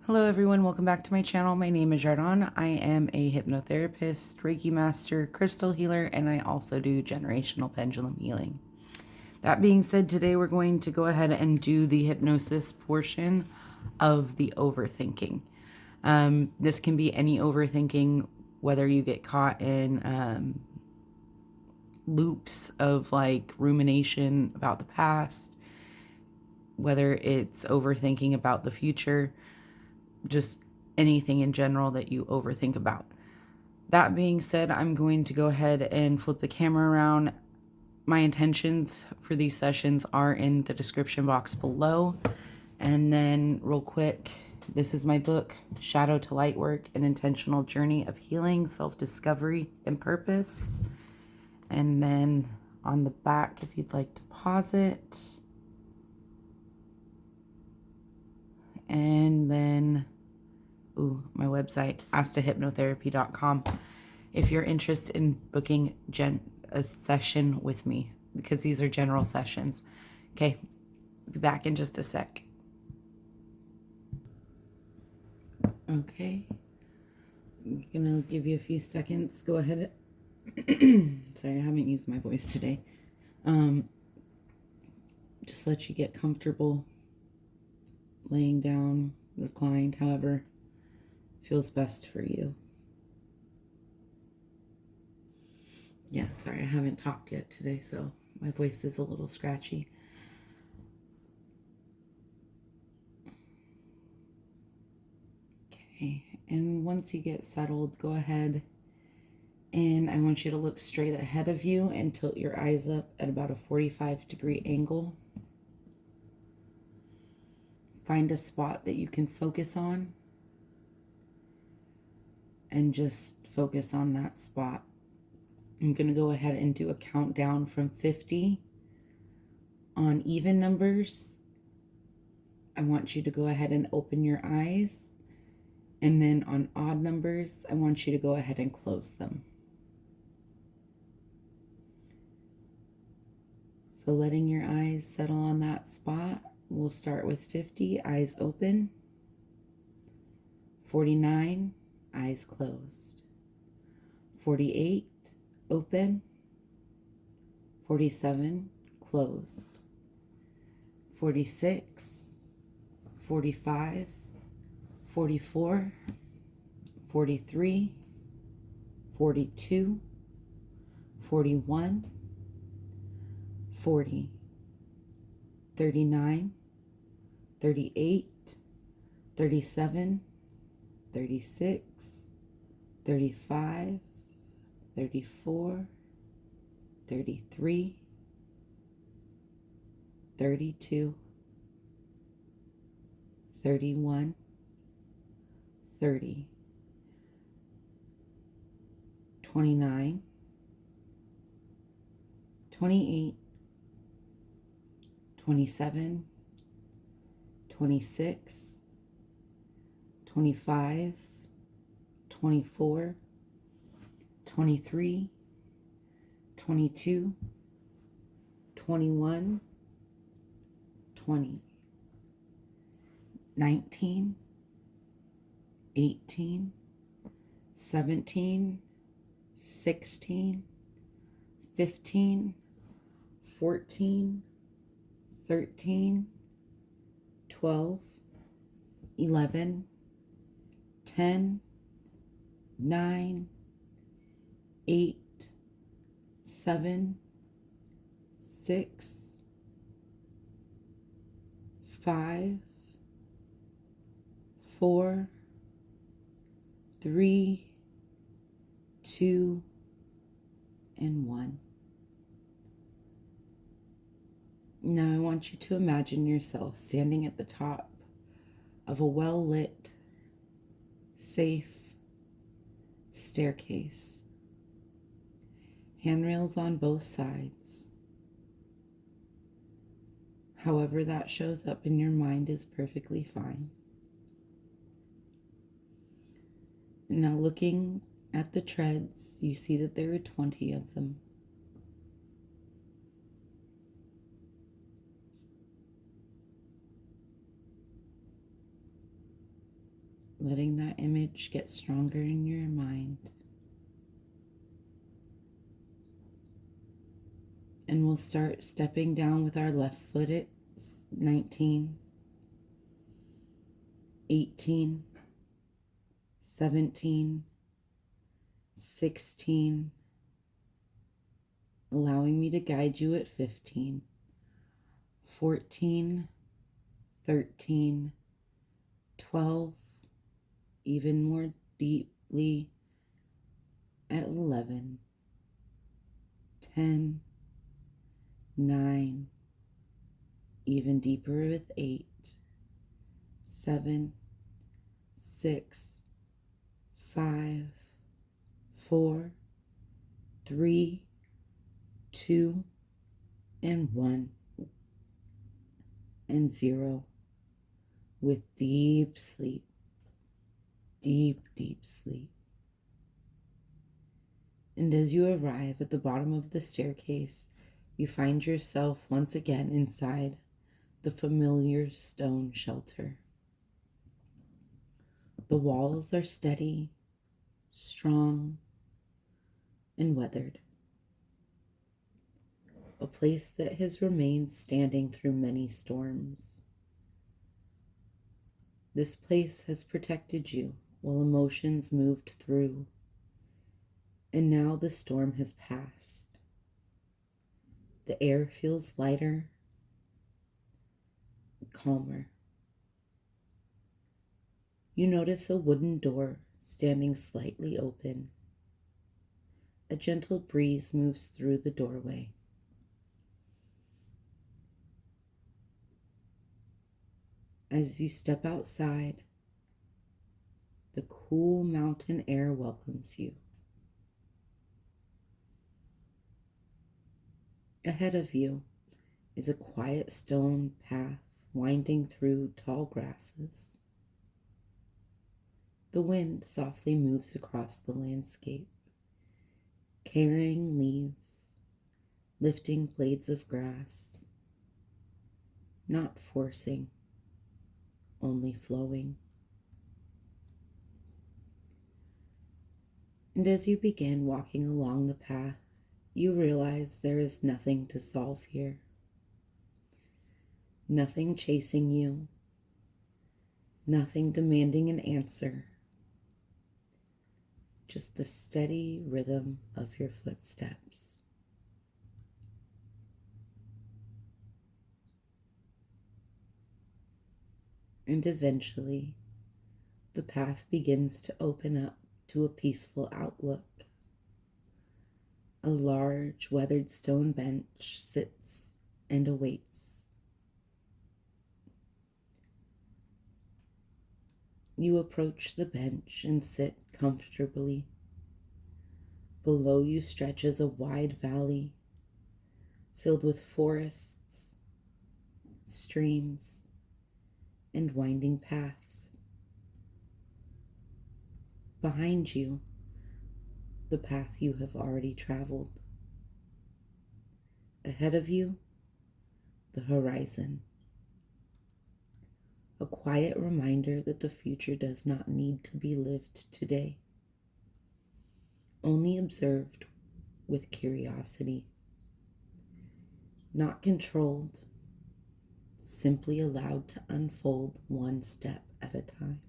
Hello everyone, welcome back to my channel. My name is Jardon. I am a hypnotherapist, Reiki master, crystal healer, and I also do generational pendulum healing. That being said, today we're going to go ahead and do the hypnosis portion of the overthinking. This can be any overthinking, whether you get caught in loops of like rumination about the past, whether it's overthinking about the future, just anything in general that you overthink about. That being said, I'm going to go ahead and flip the camera around. My intentions for these sessions are in the description box below. And then real quick, this is my book, Shadow to Light Work, An Intentional Journey of Healing, Self-Discovery, and Purpose. And then on the back, if you'd like to pause it. And then, my website, astahypnotherapy.com, if you're interested in booking a session with me, because these are general sessions. Okay, be back in just a sec. Okay, I'm gonna give you a few seconds. Go ahead. Sorry, I haven't used my voice today. Just let you get comfortable laying down, reclined, however feels best for you. Yeah, sorry, I haven't talked yet today, so my voice is a little scratchy. Okay, and once you get settled, go ahead and I want you to look straight ahead of you and tilt your eyes up at about a 45-degree angle. Find a spot that you can focus on and just focus on that spot. I'm going to go ahead and do a countdown from 50. On even numbers, I want you to go ahead and open your eyes. And then on odd numbers, I want you to go ahead and close them. So letting your eyes settle on that spot, we'll start with 50, eyes open. 49, eyes closed. 48, open. 47, closed. 46, 45, 44, 43, 42, 41, 40, 39, 38, 37, 36, 35, 34, 33, 32, 31, 30, 29, 28, 27, 26, 25, 24, 23, 22, 21, 20, 19, 18, 17, 16, 15, 14, 13, 12, 11, 10, 9, 8, 7, 6, 5, 4, 3, 2, and 1. Now I want you to imagine yourself standing at the top of a well-lit, safe staircase. Handrails on both sides. However that shows up in your mind is perfectly fine. Now looking at the treads, you see that there are 20 of them. letting that image get stronger in your mind. And we'll start stepping down with our left foot at 19, 18, 17, 16, allowing me to guide you at 15, 14, 13, 12, even more deeply at 11, 10, 9, even deeper with 8, 7, 6, 5, 4, 3, 2, and 1, and 0, with deep sleep, deep, deep sleep. And as you arrive at the bottom of the staircase, you find yourself once again inside the familiar stone shelter. The walls are steady, strong, and weathered. A place that has remained standing through many storms. This place has protected you while emotions moved through, and now the storm has passed. The air feels lighter, calmer. You notice a wooden door standing slightly open. A gentle breeze moves through the doorway. As you step outside, the cool mountain air welcomes you. Ahead of you is a quiet stone path winding through tall grasses. The wind softly moves across the landscape, carrying leaves, lifting blades of grass, not forcing, only flowing. And as you begin walking along the path, you realize there is nothing to solve here. Nothing chasing you. Nothing demanding an answer. Just the steady rhythm of your footsteps. And eventually, the path begins to open up to a peaceful outlook. A large, weathered stone bench sits and awaits. You approach the bench and sit comfortably. Below you stretches a wide valley filled with forests, streams, and winding paths. Behind you, the path you have already traveled. Ahead of you, the horizon. A quiet reminder that the future does not need to be lived today, only observed with curiosity. Not controlled, simply allowed to unfold one step at a time.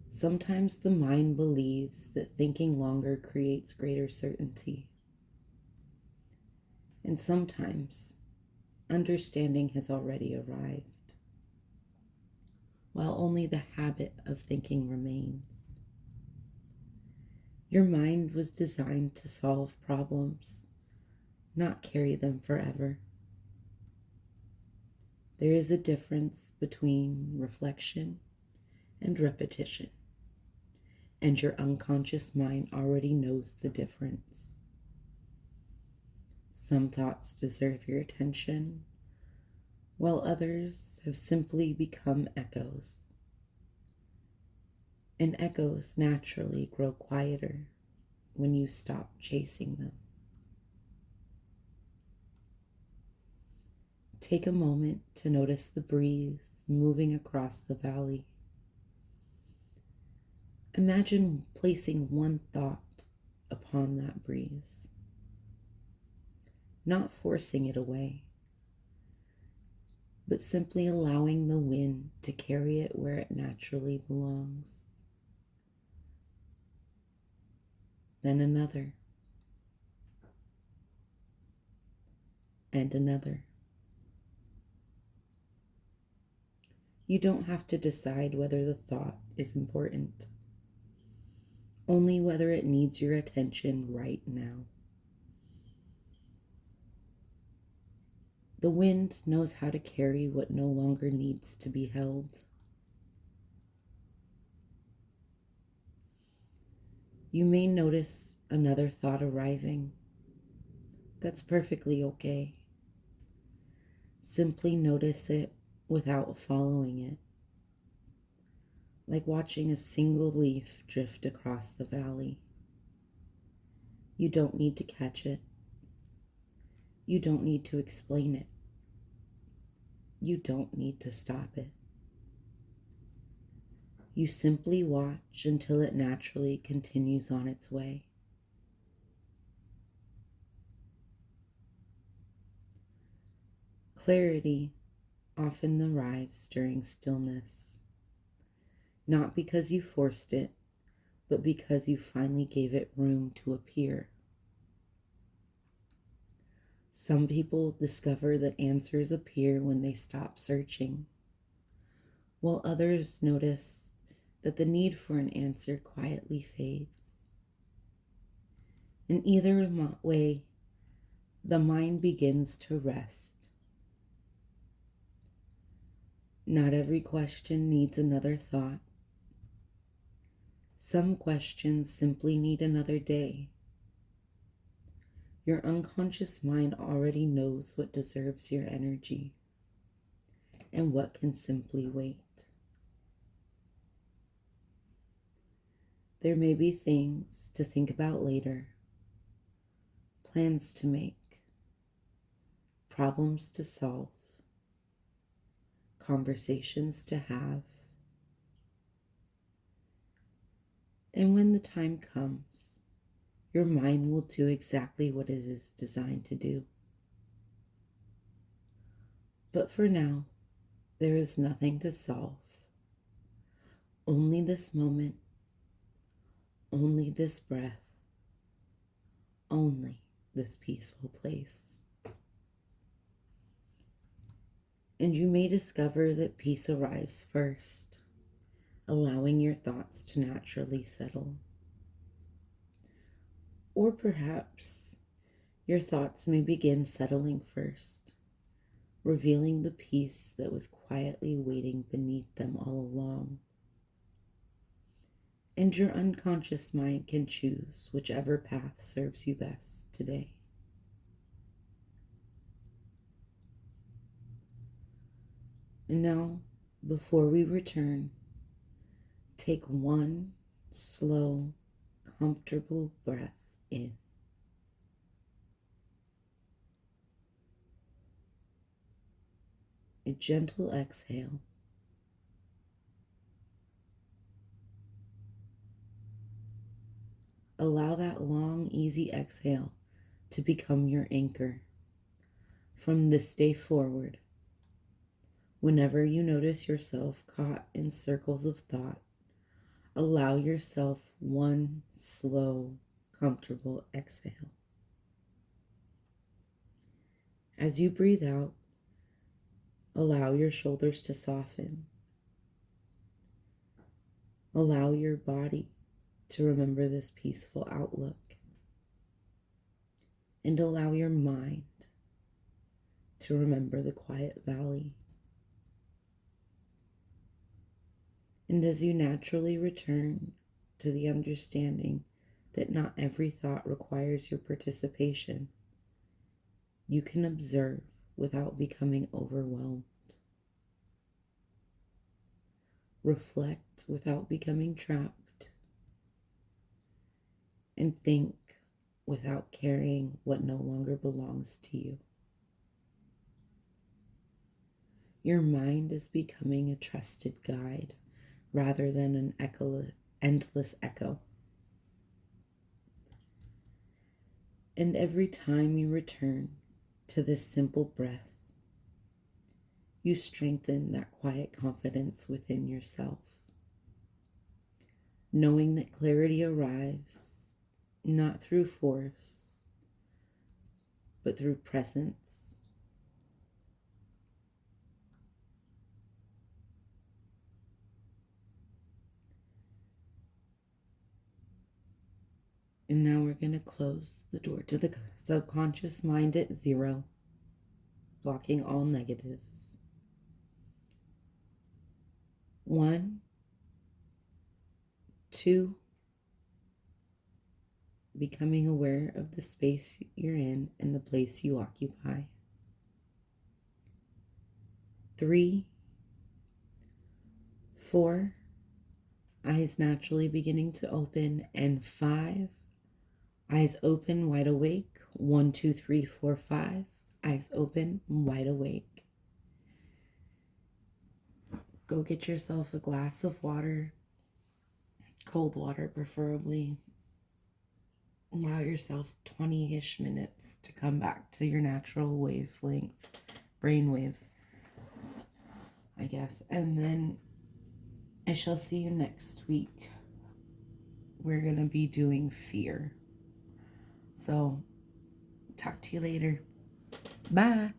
Sometimes the mind believes that thinking longer creates greater certainty. And sometimes understanding has already arrived, while only the habit of thinking remains. Your mind was designed to solve problems, not carry them forever. There is a difference between reflection and repetition, and your unconscious mind already knows the difference. Some thoughts deserve your attention, while others have simply become echoes. And echoes naturally grow quieter when you stop chasing them. Take a moment to notice the breeze moving across the valley. Imagine placing one thought upon that breeze, not forcing it away, but simply allowing the wind to carry it where it naturally belongs. Then another, and another. You don't have to decide whether the thought is important, only whether it needs your attention right now. The wind knows how to carry what no longer needs to be held. You may notice another thought arriving. That's perfectly okay. Simply notice it without following it, like watching a single leaf drift across the valley. You don't need to catch it. You don't need to explain it. You don't need to stop it. You simply watch until it naturally continues on its way. Clarity often arrives during stillness, not because you forced it, but because you finally gave it room to appear. Some people discover that answers appear when they stop searching, while others notice that the need for an answer quietly fades. In either way, the mind begins to rest. Not every question needs another thought. Some questions simply need another day. Your unconscious mind already knows what deserves your energy and what can simply wait. There may be things to think about later, plans to make, problems to solve, conversations to have. And when the time comes, your mind will do exactly what it is designed to do. But for now, there is nothing to solve. Only this moment, only this breath, only this peaceful place. And you may discover that peace arrives first, allowing your thoughts to naturally settle. Or perhaps your thoughts may begin settling first, revealing the peace that was quietly waiting beneath them all along. And your unconscious mind can choose whichever path serves you best today. And now, before we return, take one slow, comfortable breath in. A gentle exhale. Allow that long, easy exhale to become your anchor. From this day forward, whenever you notice yourself caught in circles of thought, allow yourself one slow, comfortable exhale. As you breathe out, allow your shoulders to soften. Allow your body to remember this peaceful outlook. And allow your mind to remember the quiet valley. And as you naturally return to the understanding that not every thought requires your participation, you can observe without becoming overwhelmed. Reflect without becoming trapped. And think without carrying what no longer belongs to you. Your mind is becoming a trusted guide rather than an endless echo. And every time you return to this simple breath, you strengthen that quiet confidence within yourself, knowing that clarity arrives not through force, but through presence. And now we're going to close the door to the subconscious mind at 0, blocking all negatives. 1, 2, becoming aware of the space you're in and the place you occupy. 3, 4, eyes naturally beginning to open, and 5, eyes open, wide awake. 1, 2, 3, 4, 5, eyes open, wide awake. Go get yourself a glass of water, cold water preferably. Allow yourself 20-ish minutes to come back to your natural wavelength, brain waves, I guess. And then I shall see you next week. We're going to be doing fear. So, talk to you later. Bye.